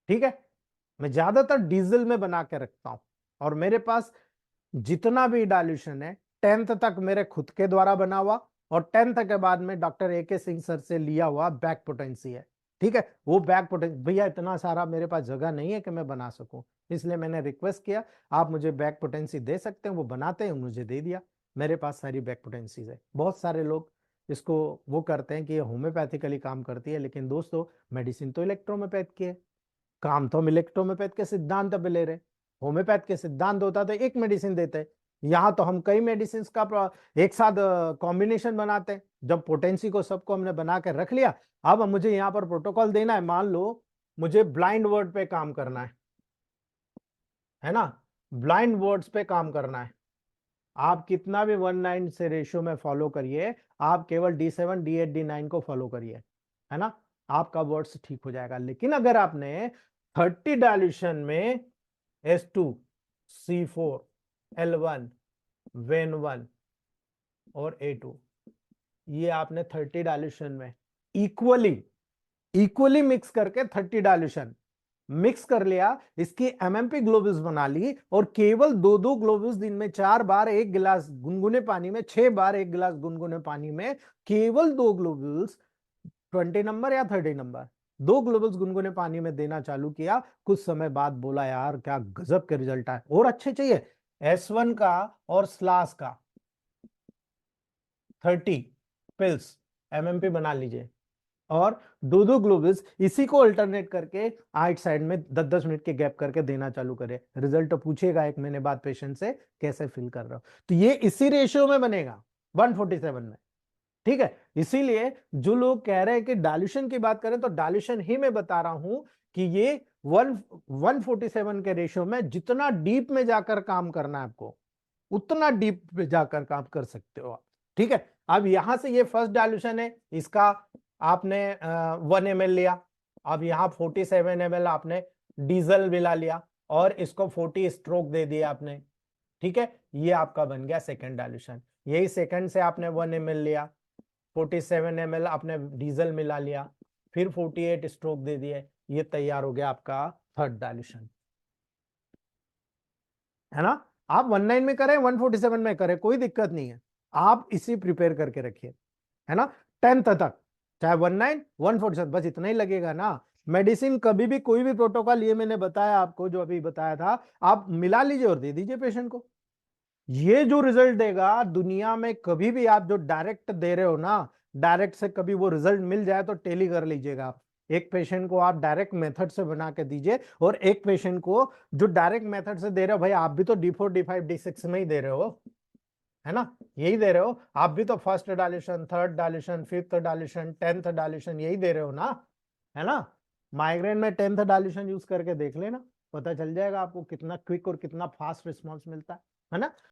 ठीक है, मैं ज्यादातर डीजल में बना के रखता हूं, और मेरे पास जितना भी डाल्यूशन है 10th तक मेरे खुद के द्वारा बना हुआ, और 10th के बाद में डॉक्टर AK सिंह सर से लिया हुआ बैक पोटेंसी है। ठीक है, वो बैक पोटेंसी भैया इतना सारा मेरे पास जगह नहीं है कि मैं बना सकूं, इसलिए मैंने रिक्वेस्ट किया आप मुझे बैक पोटेंसी दे सकते हैं, वो बनाते हैं, मुझे दे दिया। मेरे पास सारी बैक पोटेंसीज है। बहुत सारे लोग इसको वो करते हैं कि ये होम्योपैथिकली काम करती है, लेकिन दोस्तों मेडिसिन तो इलेक्ट्रोहोम्योपैथ की है, काम तो हम इलेक्ट्रोहोम्योपैथ के सिद्धांत पे ले रहे। होम्योपैथ के सिद्धांत होता तो एक मेडिसिन देते, यहाँ तो हम कई मेडिसिन का एक साथ कॉम्बिनेशन बनाते हैं। जब पोटेंसी को सबको हमने बना के रख लिया, अब मुझे यहाँ पर प्रोटोकॉल देना है। मान लो मुझे ब्लाइंड वर्ड पे काम करना है ना, ब्लाइंड वर्ड्स पे काम करना है। आप कितना भी 1:9 से रेशियो में फॉलो करिए, आप केवल D7 D8 D9 को फॉलो करिए, है ना, आपका वर्ड्स ठीक हो जाएगा। लेकिन अगर आपने 30 डायल्यूशन में S2 C4 L1 वेन 1 और A2, ये आपने 30 डायल्यूशन में इक्वली इक्वली मिक्स करके 30 डायल्यूशन मिक्स कर लिया, इसकी MMP ग्लोबुल्स बना ली, और केवल दो दो ग्लोबुल्स दिन में 4 बार 1 गिलास गुनगुने पानी में, 6 बार 1 गिलास गुनगुने पानी में, केवल 2 ग्लोबुल्स 20 नंबर या 30 नंबर, 2 ग्लोबुल्स गुनगुने पानी में देना चालू किया। कुछ समय बाद बोला यार क्या गजब के रिजल्ट आए, और अच्छे चाहिए। S1 का और स्लास का 30 पिल्स MMP बना लीजिए, और दो दो ग्लोबुल्स इसी को अल्टरनेट करके आइट साइड में 10-10 मिनट के गैप करके देना चालू करे। रिजल्ट तो पूछेगा 1 महीने बाद पेशेंट से कैसे फील कर रहा हो, तो ये इसी रेशियो में बनेगा 147 में। ठीक है, इसीलिए जो लोग कह रहे हैं कि डाल्यूशन की बात करें, तो डाल्यूशन ही मैं बता रहा हूं कि ये 147 के रेशियो में जितना डीप में जाकर काम करना है आपको, उतना डीप में जाकर काम कर सकते हो आप। ठीक है, अब यहां से ये फर्स्ट डाल्यूशन है, इसका आपने 1 ml लिया, अब यहां 47 ml आपने डीजल मिला लिया, और इसको 40 स्ट्रोक दे दिया आपने। ठीक है, ये आपका बन गया सेकंड डाल्यूशन। यही सेकंड से आपने 1 ml लिया, 47 ml आपने डीजल मिला लिया, फिर 48 स्ट्रोक दे दिए, ये तैयार हो गया आपका थर्ड डाल्यूशन, है ना। आप 19 में करें 147 में करें, कोई दिक्कत नहीं है, आप इसी प्रिपेयर करके रखिए, है ना। 10th तक चाहे 19 147 बस इतना ही लगेगा ना। मेडिसिन कभी भी कोई भी प्रोटोकॉल, ये मैंने बताया आपको जो अभी बताया था, आप मिला लीजिए और दे दीजिए पेशेंट को। ये जो रिजल्ट देगा दुनिया में कभी भी, आप जो डायरेक्ट दे रहे हो ना, डायरेक्ट से कभी वो रिजल्ट मिल जाए तो टेली कर लीजिएगा आप। एक पेशेंट को आप डायरेक्ट मेथड से बना के दीजिए, और एक पेशेंट को जो डायरेक्ट मेथड से दे रहे हो, भाई आप भी तो D4 D5 D6 में ही दे रहे हो, है ना, यही दे रहे हो आप भी तो, first dilution, third dilution, fifth dilution, 10th dilution यही दे रहे हो ना, है ना। माइग्रेन में 10th डायल्यूशन यूज करके देख लेना, पता चल जाएगा आपको कितना क्विक और कितना फास्ट रिस्पॉन्स मिलता है ना।